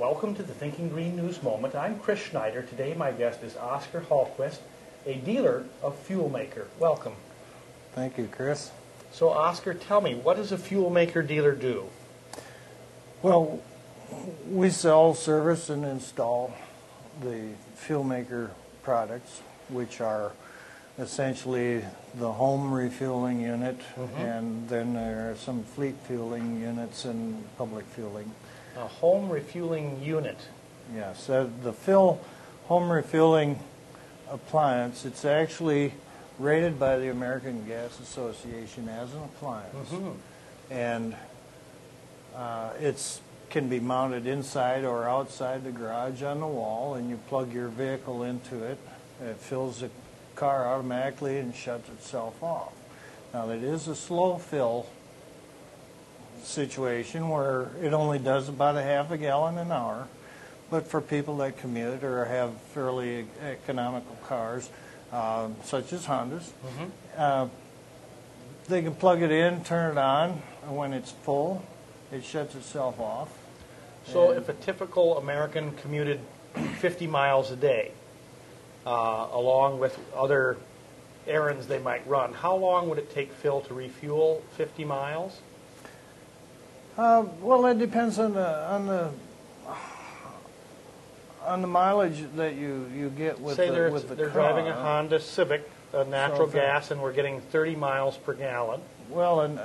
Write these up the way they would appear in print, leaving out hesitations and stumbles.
Welcome to the Thinking Green News Moment. I'm Chris Schneider. Today my guest is Oscar Hallquist, a dealer of Fuel Maker. Welcome. Thank you, Chris. So Oscar, tell me, what does a Fuel Maker dealer do? Well, we sell, service, and install the Fuel Maker products, which are essentially the home refueling unit, and then there are some fleet fueling units and public fueling. A home refueling unit. Yes, the Phil home refueling appliance, it's actually rated by the American Gas Association as an appliance. And it's can be mounted inside or outside the garage on the wall, and you plug your vehicle into it. It fills the car automatically and shuts itself off. Now, it is a slow fill situation where it only does about a half a gallon an hour, but for people that commute or have fairly economical cars, such as Hondas, they can plug it in, turn it on, and when it's full, it shuts itself off. So if a typical American commuted 50 miles a day, along with other errands they might run, how long would it take Phil to refuel 50 miles? Well, it depends on the mileage that you get with Say the they're car. driving a Honda Civic, natural gas, and we're getting 30 miles per gallon. Well, and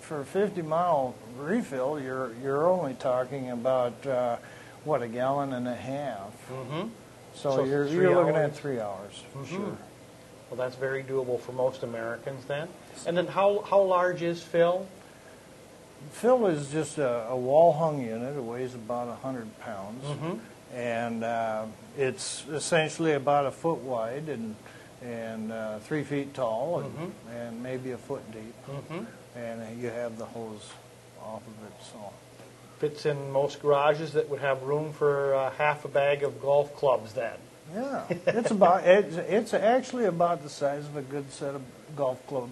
for a 50-mile refill, you're only talking about what, a gallon and a half. So you're looking at 3 hours for sure. Well, that's very doable for most Americans then. And then how large is Phil? Phil is just a wall-hung unit. It weighs about 100 pounds, and it's essentially about a foot wide and 3 feet tall, and maybe a foot deep. And you have the hose off of it. So Fits in most garages that would have room for half a bag of golf clubs then. yeah, it's actually about the size of a good set of golf club,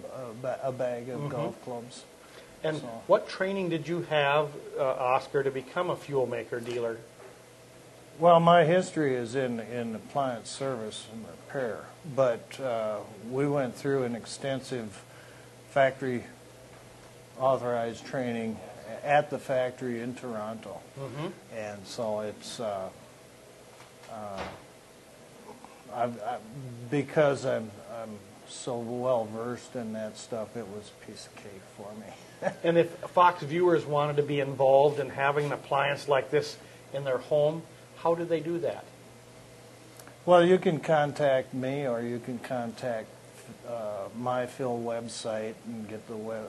a bag of golf clubs. And what training did you have, Oscar, to become a Fuel Maker dealer? Well, my history is in appliance service and repair, but we went through an extensive factory authorized training at the factory in Toronto, and so it's because I'm so well versed in that stuff, it was a piece of cake for me. And if Fox viewers wanted to be involved in having an appliance like this in their home, how do they do that? Well, you can contact me, or you can contact my Phil website and get the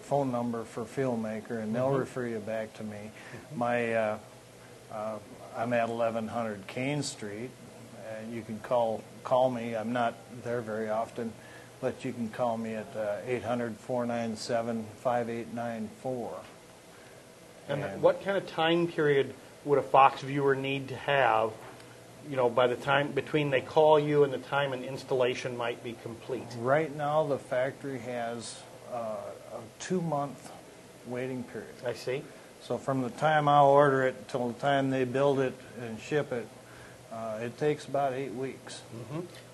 phone number for Fuel Maker, and they'll refer you back to me. I'm at 1100 Kane Street. You can call me. I'm not there very often, but you can call me at 800-497-5894. And what kind of time period would a Fox viewer need to have, by the time between they call you and the time an installation might be complete? Right now, the factory has a 2-month waiting period. I see. So from the time I'll order it till the time they build it and ship it, it takes about 8 weeks.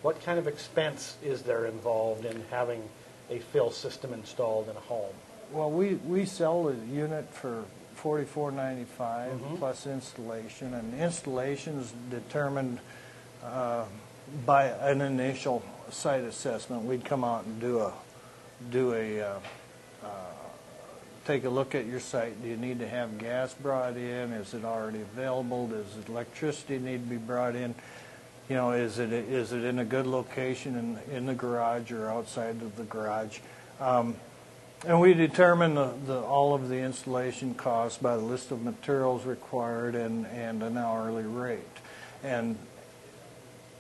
What kind of expense is there involved in having a fill system installed in a home? Well, we sell the unit for $44.95 plus installation, and installation is determined by an initial site assessment. We'd come out and take a look at your site. Do you need to have gas brought in? Is it already available? Does electricity need to be brought in? Is it in a good location in the garage or outside of the garage? And we determine all of the installation costs by the list of materials required and an hourly rate. And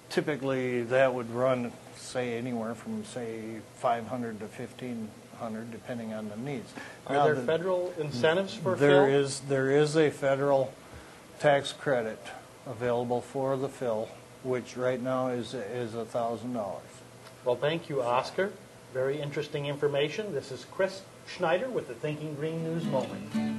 typically that would run, say, anywhere from, say, $500 to $1,500, depending on the needs. Are there federal incentives for fill? fill? There is a federal tax credit available for the fill, which right now is $1,000. Well, thank you, Oscar. Very interesting information. This is Chris Schneider with the Thinking Green News Moment.